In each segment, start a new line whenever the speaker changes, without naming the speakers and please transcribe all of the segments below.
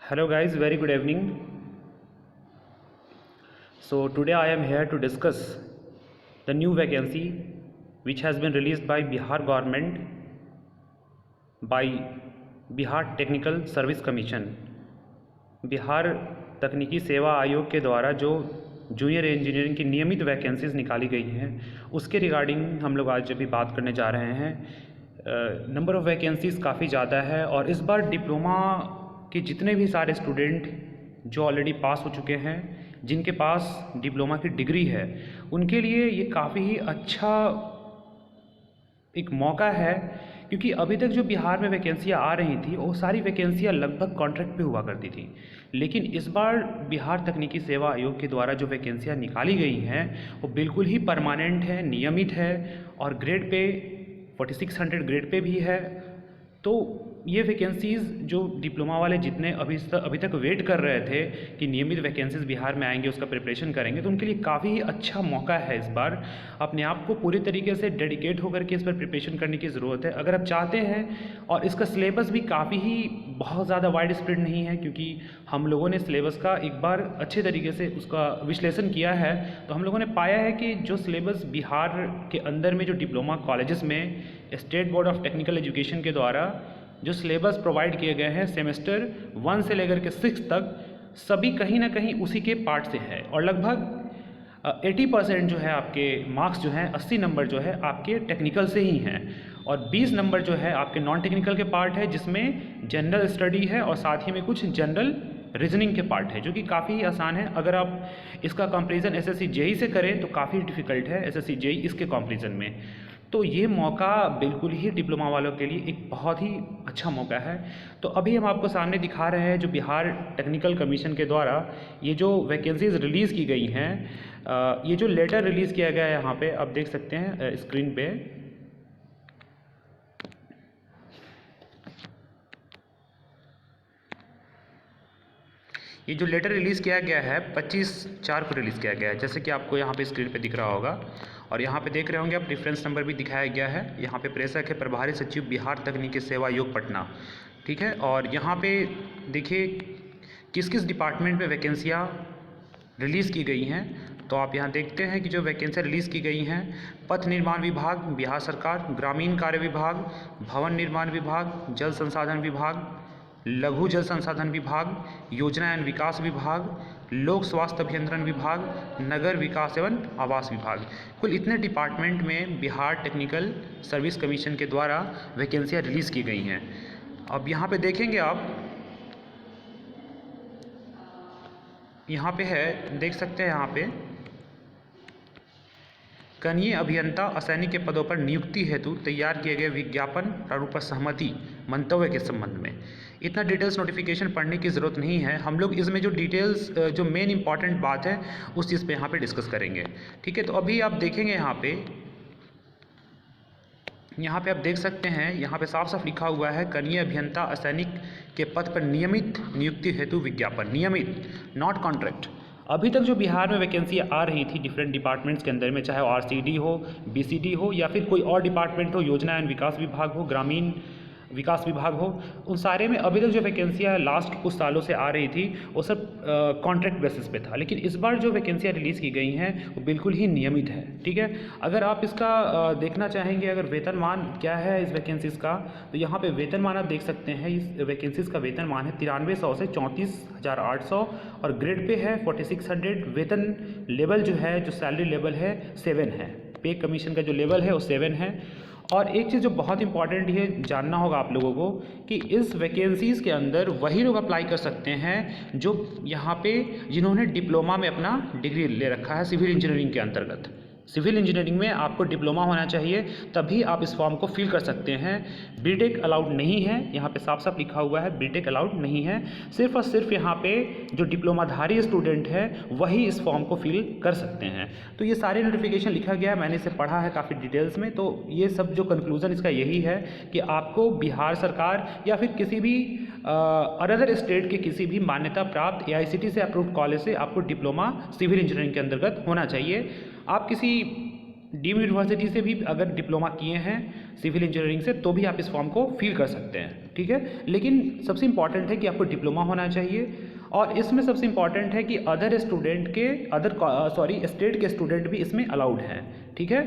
Hello guys, very good evening. So today I am here to discuss the new vacancy which has been released by Bihar government by Bihar Technical Service Commission. Bihar तकनीकी सेवा आयोग के द्वारा जो junior engineering की नियमित vacancies निकाली गई हैं उसके रिगार्डिंग हम लोग आज अभी बात करने जा रहे हैं। नंबर ऑफ़ वैकेंसीज़ काफ़ी ज़्यादा है और इस बार डिप्लोमा के जितने भी सारे स्टूडेंट जो ऑलरेडी पास हो चुके हैं, जिनके पास डिप्लोमा की डिग्री है, उनके लिए ये काफ़ी ही अच्छा एक मौका है, क्योंकि अभी तक जो बिहार में वैकेंसियाँ आ रही थी वो सारी वैकेंसियाँ लगभग कॉन्ट्रैक्ट पे हुआ करती थी। लेकिन इस बार बिहार तकनीकी सेवा आयोग के द्वारा जो वैकेंसियाँ निकाली गई हैं वो बिल्कुल ही परमानेंट है, नियमित है और ग्रेड पे 4600 ग्रेड पे भी है। तो ये वैकेंसीज़ जो डिप्लोमा वाले जितने अभी तक वेट कर रहे थे कि नियमित वैकेंसीज़ बिहार में आएंगे, उसका प्रिपरेशन करेंगे, तो उनके लिए काफ़ी ही अच्छा मौका है इस बार। अपने आप को पूरी तरीके से डेडिकेट होकर के इस पर प्रिपरेशन करने की ज़रूरत है अगर आप चाहते हैं। और इसका सिलेबस भी काफ़ी ही बहुत ज़्यादा वाइड स्प्रेड नहीं है, क्योंकि हम लोगों ने सिलेबस का एक बार अच्छे तरीके से उसका विश्लेषण किया है, तो हम लोगों ने पाया है कि जो सिलेबस बिहार के अंदर में जो डिप्लोमा कॉलेजेस में state board of technical education के द्वारा जो सिलेबस प्रोवाइड किए गए हैं सेमेस्टर 1 से लेकर के 6 तक, सभी कहीं ना कहीं उसी के पार्ट से है। और लगभग 80% जो है आपके मार्क्स जो हैं, 80 नंबर जो है आपके टेक्निकल से ही हैं और 20 नंबर जो है आपके नॉन टेक्निकल के पार्ट है, जिसमें जनरल स्टडी है और साथ ही में कुछ जनरल रीजनिंग के पार्ट है, जो कि काफ़ी ही आसान है। अगर आप इसका कंपैरिजन एसएससी जेई से करें तो काफ़ी डिफ़िकल्ट है एसएससी जेई इसके कंपैरिजन में। तो ये मौका बिल्कुल ही डिप्लोमा वालों के लिए एक बहुत ही अच्छा मौका है। तो अभी हम आपको सामने दिखा रहे हैं जो बिहार टेक्निकल कमीशन के द्वारा ये जो वैकेंसीज़ रिलीज़ की गई हैं, ये जो लेटर रिलीज़ किया गया है यहाँ पे आप देख सकते हैं स्क्रीन पे। ये जो लेटर रिलीज़ किया गया है 25/4 को रिलीज़ किया गया है, जैसे कि आपको यहाँ पे स्क्रीन पे दिख रहा होगा। और यहाँ पे देख रहे होंगे आप, रेफरेंस नंबर भी दिखाया गया है। यहाँ पे प्रेषक है प्रभारी सचिव बिहार तकनीकी सेवा आयोग पटना, ठीक है। और यहाँ पे देखिए किस किस डिपार्टमेंट में वैकेंसियाँ रिलीज़ की गई हैं। तो आप यहाँ देखते हैं कि जो वैकेंसियाँ रिलीज़ की गई हैं, पथ निर्माण विभाग बिहार सरकार, ग्रामीण कार्य विभाग, भवन निर्माण विभाग, जल संसाधन विभाग, लघु जल संसाधन विभाग, योजना एवं विकास विभाग, लोक स्वास्थ्य अभियंत्रण विभाग, नगर विकास एवं आवास विभाग। कुल इतने डिपार्टमेंट में बिहार टेक्निकल सर्विस कमीशन के द्वारा वैकेंसियाँ रिलीज़ की गई हैं। अब यहाँ पे देखेंगे आप, यहाँ पे है, देख सकते हैं यहाँ पे कनीय अभियंता असैनिक के पदों पर नियुक्ति हेतु तैयार किए गए विज्ञापन प्रारूप पर सहमति मंतव्य के संबंध में। इतना डिटेल्स नोटिफिकेशन पढ़ने की ज़रूरत नहीं है, हम लोग इसमें जो डिटेल्स जो मेन इंपॉर्टेंट बात है उस चीज़ पे यहाँ पे डिस्कस करेंगे, ठीक है। तो अभी आप देखेंगे यहाँ पे आप देख सकते हैं, यहाँ पे साफ साफ लिखा हुआ है कनीय अभियंता असैनिक के पद पर नियमित नियुक्ति हेतु विज्ञापन, नियमित, नॉट कॉन्ट्रैक्ट। अभी तक जो बिहार में वैकेंसी आ रही थी डिफरेंट डिपार्टमेंट्स के अंदर में, चाहे वो आरसीडी हो, बीसीडी हो या फिर कोई और डिपार्टमेंट हो, योजना एवं विकास विभाग हो, ग्रामीण विकास विभाग हो, उन सारे में अभी तक जो वैकेंसियाँ लास्ट कुछ सालों से आ रही थी वो सब कॉन्ट्रैक्ट बेसिस पे था। लेकिन इस बार जो वैकेंसियाँ रिलीज़ की गई हैं वो बिल्कुल ही नियमित है, ठीक है। अगर आप इसका देखना चाहेंगे अगर वेतनमान क्या है इस वैकेंसीज़ का, तो यहाँ पे वेतनमान आप देख सकते हैं। इस वैकेंसीज़ का वेतनमान है 9300 से 34,800 और ग्रेड पे है 4600। वेतन लेवल जो है, जो सैलरी लेवल है 7 है, पे कमीशन का जो लेवल है वो 7 है। और एक चीज़ जो बहुत इंपॉर्टेंट ये जानना होगा आप लोगों को कि इस वैकेंसीज़ के अंदर वही लोग अप्लाई कर सकते हैं जो यहाँ पे जिन्होंने डिप्लोमा में अपना डिग्री ले रखा है सिविल इंजीनियरिंग के अंतर्गत। सिविल इंजीनियरिंग में आपको डिप्लोमा होना चाहिए, तभी आप इस फॉर्म को फिल कर सकते हैं। बीटेक अलाउड नहीं है, यहाँ पे साफ साफ लिखा हुआ है बीटेक अलाउड नहीं है। सिर्फ और सिर्फ यहाँ पे जो डिप्लोमाधारी स्टूडेंट है वही इस फॉर्म को फिल कर सकते हैं। तो ये सारे नोटिफिकेशन लिखा गया है, मैंने इसे पढ़ा है काफ़ी डिटेल्स में। तो ये सब जो कंक्लूज़न इसका यही है कि आपको बिहार सरकार या फिर किसी भी अदर स्टेट के किसी भी मान्यता प्राप्त एआईसीटी से अप्रूव्ड कॉलेज से आपको डिप्लोमा सिविल इंजीनियरिंग के अंतर्गत होना चाहिए। आप किसी डीम्ड यूनिवर्सिटी से भी अगर डिप्लोमा किए हैं सिविल इंजीनियरिंग से तो भी आप इस फॉर्म को फिल कर सकते हैं, ठीक है। लेकिन सबसे इम्पॉर्टेंट है कि आपको डिप्लोमा होना चाहिए, और इसमें सबसे इम्पॉर्टेंट है कि अदर स्टेट के स्टूडेंट भी इसमें अलाउड हैं, ठीक है।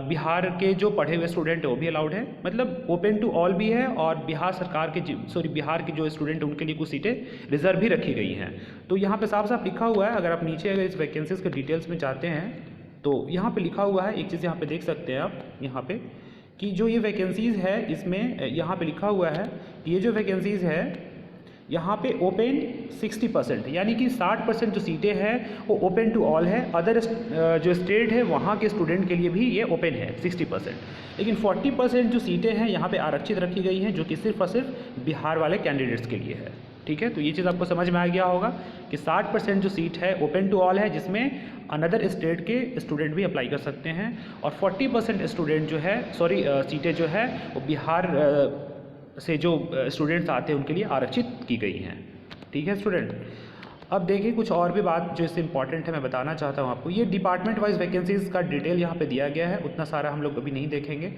बिहार के जो पढ़े हुए स्टूडेंट हैं वो भी अलाउड है, मतलब ओपन टू ऑल भी है, और बिहार के जो स्टूडेंट हैं उनके लिए कुछ सीटें रिजर्व भी रखी गई हैं। तो यहाँ पे साफ साफ लिखा हुआ है, अगर आप नीचे अगर इस वैकेंसीज के डिटेल्स में जाते हैं तो यहाँ पे लिखा हुआ है, एक चीज़ यहाँ पे देख सकते हैं आप, यहाँ पे कि जो ये वैकेंसीज़ है इसमें यहाँ पे लिखा हुआ है कि ये जो वैकेंसीज़ है यहाँ पे ओपन 60%, यानी कि 60% जो सीटें हैं वो ओपन टू ऑल है। अदर जो स्टेट है वहाँ के स्टूडेंट के लिए भी ये ओपन है 60%, लेकिन 40% जो सीटें हैं यहाँ पे आरक्षित रखी गई हैं, जो कि सिर्फ और सिर्फ बिहार वाले कैंडिडेट्स के लिए है, ठीक है। तो ये चीज़ आपको समझ में आ गया होगा कि 60% जो सीट है ओपन टू ऑल है, जिसमें अनदर स्टेट के स्टूडेंट भी अप्लाई कर सकते हैं, और 40% स्टूडेंट जो है सीटें जो है वो बिहार से जो स्टूडेंट्स आते हैं उनके लिए आरक्षित की गई हैं, ठीक है स्टूडेंट। अब देखिए कुछ और भी बात जो इससे इंपॉर्टेंट है मैं बताना चाहता हूँ आपको। ये डिपार्टमेंट वाइज वैकेंसीज़ का डिटेल यहाँ पे दिया गया है, उतना सारा हम लोग अभी नहीं देखेंगे।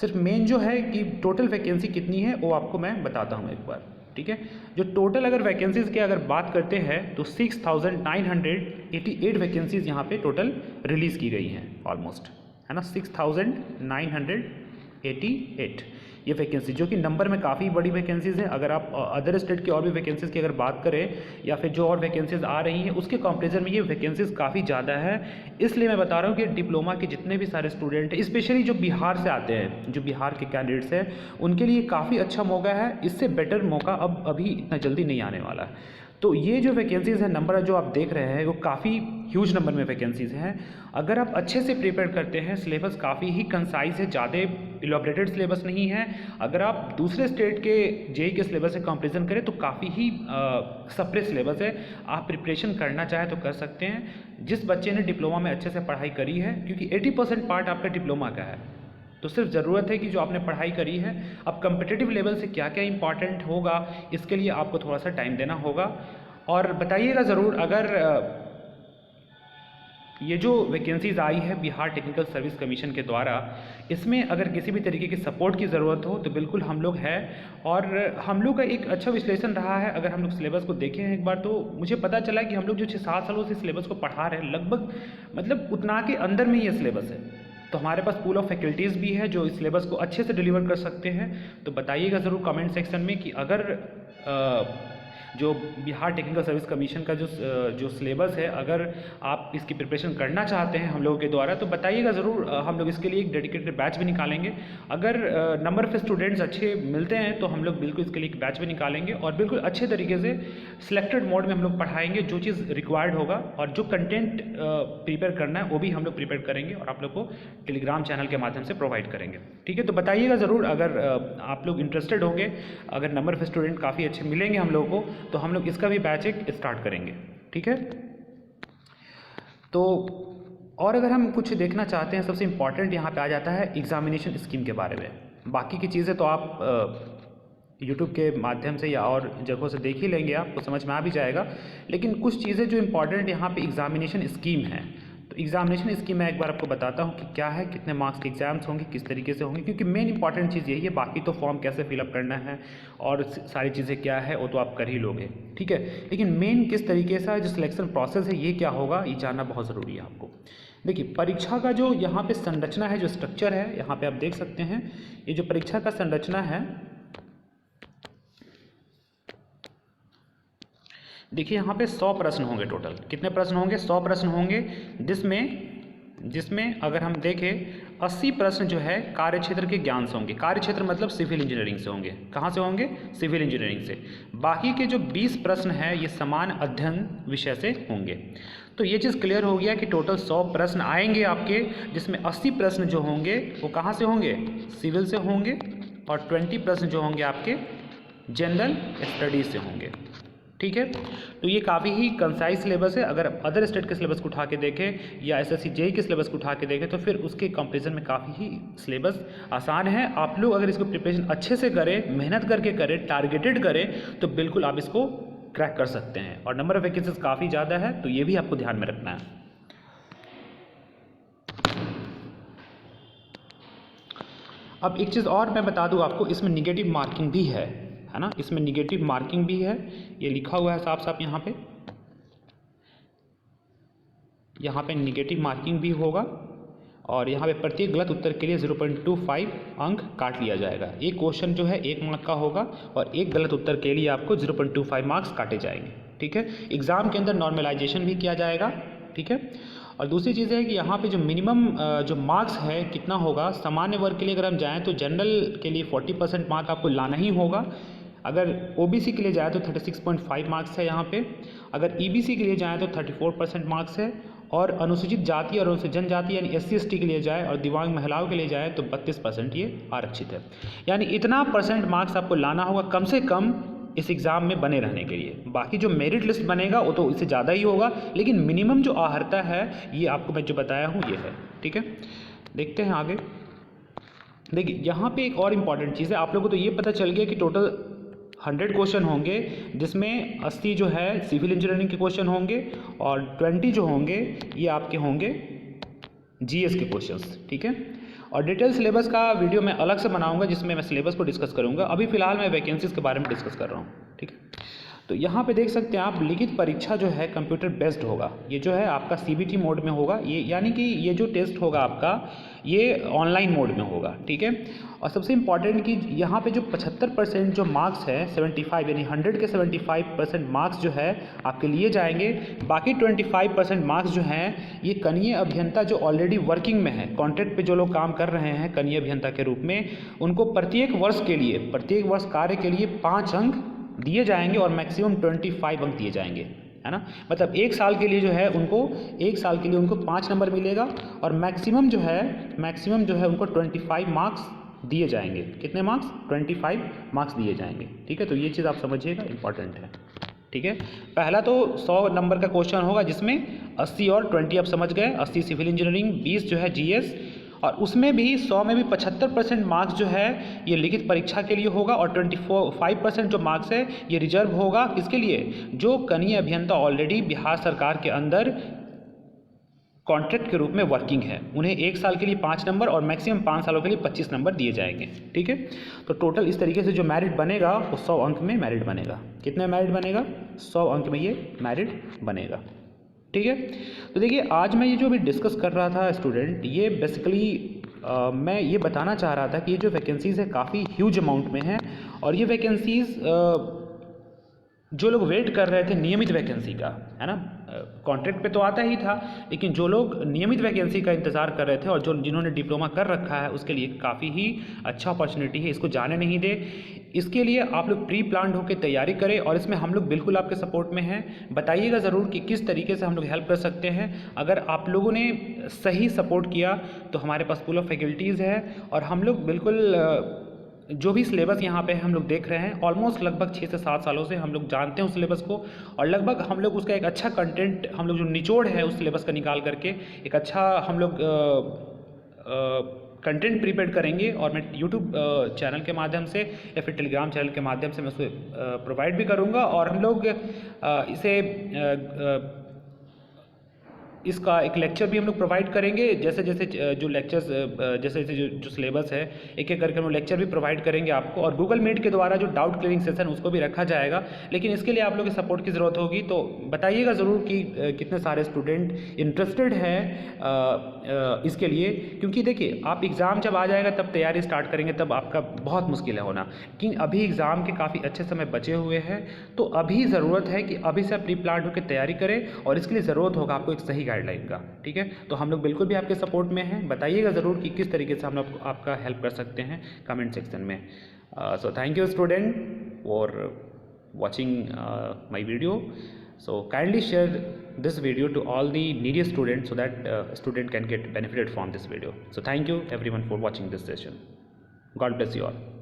सिर्फ मेन जो है कि टोटल वैकेंसी कितनी है वो आपको मैं बताता हूँ एक बार, ठीक है। जो टोटल अगर वैकेंसीज़ की अगर बात करते हैं तो 6,988 वैकेंसीज़ यहाँ पे टोटल रिलीज़ की गई हैं ऑलमोस्ट, है ना। 6,988 ये वैकेंसी, जो कि नंबर में काफ़ी बड़ी वैकेंसीज़ है। अगर आप अदर स्टेट की और भी वैकेंसीज़ की अगर बात करें या फिर जो और वैकेंसीज़ आ रही हैं उसके कंपेरिजन में ये वैकेंसीज़ काफ़ी ज़्यादा है। इसलिए मैं बता रहा हूँ कि डिप्लोमा के जितने भी सारे स्टूडेंट हैं, स्पेशली जो बिहार से आते हैं, जो बिहार के कैंडिडेट्स हैं, उनके लिए काफ़ी अच्छा मौका है। इससे बेटर मौका अब अभी इतना जल्दी नहीं आने वाला है। तो ये जो वैकेंसीज़ हैं, नंबर जो आप देख रहे हैं वो काफ़ी ह्यूज नंबर में वैकेंसीज़ हैं। अगर आप अच्छे से प्रिपेयर करते हैं, सिलेबस काफ़ी ही कंसाइज है, ज़्यादा इलॉबरेटेड सिलेबस नहीं है। अगर आप दूसरे स्टेट के जेईई के सिलेबस से कंपैरिजन करें तो काफ़ी ही सेपरेट सिलेबस है। आप प्रिपरेशन करना चाहें तो कर सकते हैं। जिस बच्चे ने डिप्लोमा में अच्छे से पढ़ाई करी है, क्योंकि 80% पार्ट आपका डिप्लोमा का है, तो सिर्फ ज़रूरत है कि जो आपने पढ़ाई करी है, अब कम्पिटिटिव लेवल से क्या क्या इंपॉर्टेंट होगा इसके लिए आपको थोड़ा सा टाइम देना होगा। और बताइएगा ज़रूर अगर ये जो वैकेंसीज़ आई है बिहार टेक्निकल सर्विस कमीशन के द्वारा, इसमें अगर किसी भी तरीके की सपोर्ट की ज़रूरत हो तो बिल्कुल हम लोग हैं। और हम लोग का एक अच्छा विश्लेषण रहा है। अगर हम लोग सिलेबस को देखें एक बार तो मुझे पता चला कि हम लोग जो 6-7 सालों से सिलेबस को पढ़ा रहे हैं, लगभग मतलब उतना के अंदर में ये सिलेबस है। तो हमारे पास पूल ऑफ फैकल्टीज़ भी है जो इस सिलेबस को अच्छे से डिलीवर कर सकते हैं। तो बताइएगा ज़रूर कमेंट सेक्शन में कि अगर जो बिहार टेक्निकल सर्विस कमीशन का जो सिलेबस है, अगर आप इसकी प्रिपरेशन करना चाहते हैं हम लोगों के द्वारा तो बताइएगा ज़रूर। हम लोग इसके लिए एक डेडिकेटेड बैच भी निकालेंगे। अगर नंबर ऑफ स्टूडेंट्स अच्छे मिलते हैं तो हम लोग बिल्कुल इसके लिए एक बैच भी निकालेंगे और बिल्कुल अच्छे तरीके से सिलेक्टेड मोड में हम लोग पढ़ाएंगे। जो चीज़ रिक्वायर्ड होगा और जो कंटेंट प्रिपेयर करना है वो भी हम लोग प्रिपेयर करेंगे और आप लोग को टेलीग्राम चैनल के माध्यम से प्रोवाइड करेंगे, ठीक है। तो बताइएगा ज़रूर अगर आप लोग इंटरेस्टेड होंगे, अगर नंबर ऑफ स्टूडेंट काफ़ी अच्छे मिलेंगे हम लोगों को तो हम लोग इसका भी बैच एक स्टार्ट करेंगे, ठीक है। तो और अगर हम कुछ देखना चाहते हैं, सबसे इम्पॉर्टेंट यहाँ पे आ जाता है एग्जामिनेशन स्कीम के बारे में। बाकी की चीज़ें तो आप यूट्यूब के माध्यम से या और जगहों से देख ही लेंगे, आपको समझ में आ भी जाएगा। लेकिन कुछ चीज़ें जो इम्पॉर्टेंट यहाँ पे एग्जामिनेशन स्कीम है, तो एग्जामिनेशन स्कीम मैं एक बार आपको बताता हूँ कि क्या है, कितने मार्क्स के एग्जाम्स होंगे, किस तरीके से होंगे, क्योंकि मेन इंपॉर्टेंट चीज़ यही है। बाकी तो फॉर्म कैसे फिलअप करना है और सारी चीज़ें क्या है वो तो आप कर ही लोगे, ठीक है। लेकिन मेन किस तरीके से जो सिलेक्शन प्रोसेस है ये क्या होगा, ये जानना बहुत ज़रूरी है आपको। देखिए परीक्षा का जो यहाँ पे संरचना है, जो स्ट्रक्चर है, यहाँ पे आप देख सकते हैं ये जो परीक्षा का संरचना है, देखिए यहाँ पे 100 प्रश्न होंगे। टोटल कितने प्रश्न होंगे? 100 प्रश्न होंगे, जिसमें अगर हम देखें 80 प्रश्न जो है कार्यक्षेत्र के ज्ञान से होंगे। कार्यक्षेत्र मतलब सिविल इंजीनियरिंग से होंगे। कहाँ से होंगे? सिविल इंजीनियरिंग से। बाकी के जो 20 प्रश्न है ये समान अध्ययन विषय से होंगे। तो ये चीज़ क्लियर हो गया कि टोटल 100 प्रश्न आएंगे आपके, जिसमें 80 प्रश्न जो होंगे वो कहाँ से होंगे? सिविल से होंगे, और 20 प्रश्न जो होंगे आपके जनरल स्टडीज से होंगे, ठीक है। तो ये काफ़ी ही कंसाइज सिलेबस है। अगर अदर स्टेट के सिलेबस को उठा के देखें या एसएससी जेईई के सिलेबस को उठा के देखें तो फिर उसके कंपैरिजन में काफ़ी ही सिलेबस आसान है। आप लोग अगर इसको प्रिपरेशन अच्छे से करें, मेहनत करके करें, टारगेटेड करें तो बिल्कुल आप इसको क्रैक कर सकते हैं। और नंबर ऑफ वैकेंसीज काफ़ी ज़्यादा है, तो ये भी आपको ध्यान में रखना है। अब एक चीज़ और मैं बता दूं आपको, इसमें निगेटिव मार्किंग भी है ना, इसमें निगेटिव मार्किंग भी है, ये लिखा हुआ है साफ साफ यहाँ पे निगेटिव मार्किंग भी होगा और यहाँ पे प्रत्येक गलत उत्तर के लिए 0.25 अंक काट लिया जाएगा। एक क्वेश्चन जो है 1 मार्क का होगा और एक गलत उत्तर के लिए आपको 0.25 मार्क्स काटे जाएंगे, ठीक है। एग्ज़ाम के अंदर नॉर्मलाइजेशन भी किया जाएगा, ठीक है। और दूसरी चीज़ है कि यहाँ पे जो मिनिमम जो मार्क्स है कितना होगा, सामान्य वर्ग के लिए अगर हम जाएँ तो जनरल के लिए 40% मार्क आपको लाना ही होगा। अगर ओबीसी के लिए जाए तो 36.5 मार्क्स है यहाँ पे, अगर ईबीसी के लिए जाए तो 34% मार्क्स है, और अनुसूचित जाति और अनुसूचित जनजाति यानी SC/ST के लिए जाए और दिव्यांग महिलाओं के लिए जाए तो 32% ये आरक्षित है। यानी इतना % मार्क्स आपको लाना होगा कम से कम इस एग्ज़ाम में बने रहने के लिए। बाकी जो मेरिट लिस्ट बनेगा वो तो इससे ज़्यादा ही होगा, लेकिन मिनिमम जो आहर्ता है ये आपको मैं जो बताया हूँ ये है, ठीक है। देखते हैं आगे। देखिए यहाँ पे एक और इम्पॉर्टेंट चीज़ है, आप लोगों को तो ये पता चल गया कि टोटल 100 क्वेश्चन होंगे, जिसमें 80 जो है सिविल इंजीनियरिंग के क्वेश्चन होंगे और 20 जो होंगे ये आपके होंगे GS के क्वेश्चंस, ठीक है। और डिटेल सिलेबस का वीडियो मैं अलग से बनाऊंगा जिसमें मैं सिलेबस को डिस्कस करूंगा। अभी फ़िलहाल मैं वैकेंसीज़ के बारे में डिस्कस कर रहा हूँ, ठीक है। तो यहाँ पे देख सकते हैं आप, लिखित परीक्षा जो है कंप्यूटर बेस्ड होगा, ये जो है आपका CBT मोड में होगा, ये यानी कि ये जो टेस्ट होगा आपका ये ऑनलाइन मोड में होगा, ठीक है। और सबसे इम्पॉर्टेंट कि यहाँ पे जो 75% जो मार्क्स है 75 यानी 100 के 75% मार्क्स जो है आपके लिए जाएंगे। बाकी 25% मार्क्स जो हैं ये कनीय अभियंता जो ऑलरेडी वर्किंग में है, कॉन्ट्रैक्ट पे जो लोग काम कर रहे हैं कनीय अभियंता के रूप में, उनको प्रत्येक वर्ष कार्य के लिए 5 अंक दिए जाएंगे और मैक्सिमम 25 अंक दिए जाएंगे, है ना। मतलब एक साल के लिए जो है उनको 5 नंबर मिलेगा और मैक्सिमम जो है उनको 25 मार्क्स दिए जाएंगे। कितने मार्क्स? 25 मार्क्स दिए जाएंगे, ठीक है। तो ये चीज़ आप समझिएगा, इंपॉर्टेंट है, ठीक है। पहला तो 100 नंबर का क्वेश्चन होगा जिसमें 80 और 20 आप समझ गए, 80 सिविल इंजीनियरिंग, 20 जो है GS, और उसमें भी 100 में भी 75% मार्क्स जो है ये लिखित परीक्षा के लिए होगा और 25% जो मार्क्स है ये रिजर्व होगा। किसके लिए? जो कनीय अभियंता ऑलरेडी बिहार सरकार के अंदर कॉन्ट्रैक्ट के रूप में वर्किंग है, उन्हें 1 साल के लिए 5 नंबर और मैक्सिमम 5 सालों के लिए 25 नंबर दिए जाएंगे, ठीक है। तो टोटल इस तरीके से जो मेरिट बनेगा वो 100 अंक में मेरिट बनेगा। कितने मेरिट बनेगा? 100 अंक में ये मेरिट बनेगा, ठीक है। तो देखिए आज मैं ये जो अभी डिस्कस कर रहा था स्टूडेंट, ये बेसिकली मैं ये बताना चाह रहा था कि ये जो वैकेंसीज़ है काफ़ी ह्यूज अमाउंट में है और ये वैकेंसीज़ जो लोग वेट कर रहे थे नियमित वैकेंसी का, है ना, कॉन्ट्रैक्ट पे तो आता ही था, लेकिन जो लोग नियमित वैकेंसी का इंतज़ार कर रहे थे और जिन्होंने डिप्लोमा कर रखा है उसके लिए काफ़ी ही अच्छा अपॉर्चुनिटी है, इसको जाने नहीं दे। इसके लिए आप लोग प्री प्लान्ड होकर तैयारी करें और इसमें हम लोग बिल्कुल आपके सपोर्ट में हैं। बताइएगा ज़रूर कि किस तरीके से हम लोग हेल्प कर सकते हैं। अगर आप लोगों ने सही सपोर्ट किया तो हमारे पास पूल ऑफ फैकल्टीज़ है और हम लोग बिल्कुल जो भी सिलेबस यहाँ पे हम लोग देख रहे हैं ऑलमोस्ट लगभग 6 से 7 सालों से हम लोग जानते हैं उस सिलेबस को और लगभग हम लोग उसका एक अच्छा कंटेंट हम लोग जो निचोड़ है उस सिलेबस का निकाल करके एक अच्छा हम लोग कंटेंट प्रिपेयर करेंगे और मैं यूट्यूब चैनल के माध्यम से या फिर टेलीग्राम चैनल के माध्यम से मैं उसे प्रोवाइड भी करूँगा और हम लोग इसे इसका एक लेक्चर भी हम लोग प्रोवाइड करेंगे। जैसे जैसे जो लेक्चर्स जैसे जैसे जो सिलेबस है एक एक करके हम लेक्चर भी प्रोवाइड करेंगे आपको और गूगल मीट के द्वारा जो डाउट क्लियरिंग सेशन उसको भी रखा जाएगा। लेकिन इसके लिए आप लोगों की सपोर्ट की ज़रूरत होगी, तो बताइएगा ज़रूर कि कितने सारे स्टूडेंट इंटरेस्टेड हैं इसके लिए, क्योंकि देखिए आप एग्ज़ाम जब आ जाएगा तब तैयारी स्टार्ट करेंगे तब आपका बहुत मुश्किल है होना, लेकिन अभी एग्ज़ाम के काफ़ी अच्छे समय बचे हुए हैं। तो अभी ज़रूरत है कि अभी से आप प्री प्लान होकर तैयारी करें और इसके लिए ज़रूरत होगा आपको एक सही गाइडलाइन का, ठीक है। तो हम लोग बिल्कुल भी आपके सपोर्ट में हैं। बताइएगा ज़रूर कि किस तरीके से हम लोग आपका हेल्प कर सकते हैं कमेंट सेक्शन में। So thank you student for watching my video. So kindly share this video to all the needy students so that student can get benefited from this video. So thank you everyone for watching this session. God bless you all.